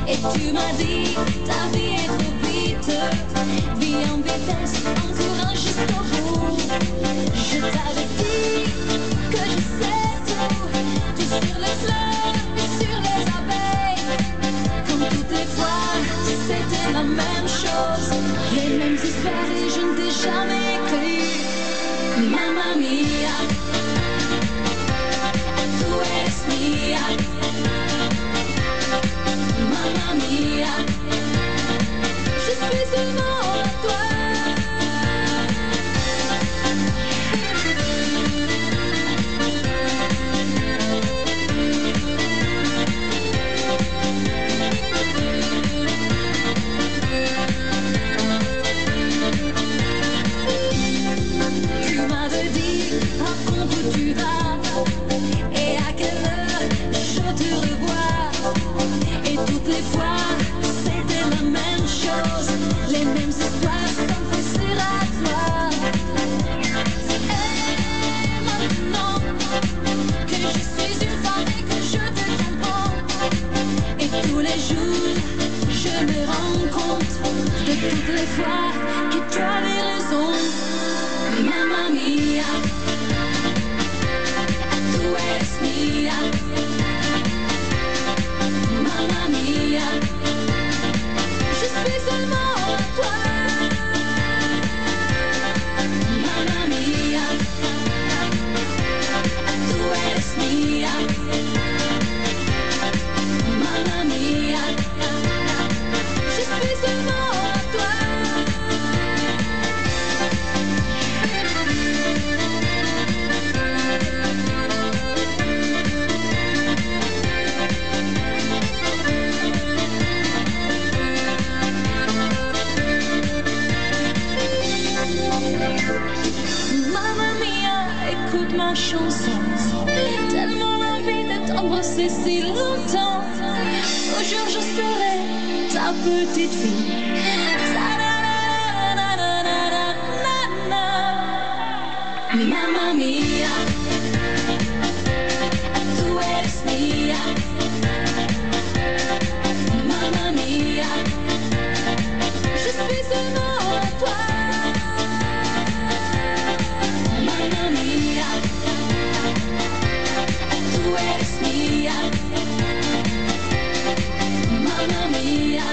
Et tu m'as dit, ta vie est trop vite, vie en vitesse, encourage jusqu'au bout. Je t'avais dit que je sais tout sur les fleurs et sur les abeilles. Comme toutes les fois, c'était la même chose, les mêmes histoires et je ne t'ai jamais cru. Mamma mia, tu eres mia. Mamma mia, je suis seulement à toi. Tu m'avais dit, raconte où tu vas et à quelle heure je te revois. Et toutes les fois, c'était la même chose, les mêmes histoires s'enfoncer à toi. Et maintenant que je suis une femme et que je te comprends, et tous les jours, je me rends compte de toutes les fois que tu avais raison. Mamma mia, tu eres mia. Mamma mia, je suis seulement à toi. Mamma mia, tu eres mia. Mamma mia, je suis seulement à toi. Mamma mia, écoute ma chanson. Tellement envie de t'embrasser si longtemps. Toujours je serai ta petite fille. Mamma mia, tu eres mia. Mamma mia, je suis seulement à toi. Mamma mia, tu eres mia. Mamma mia.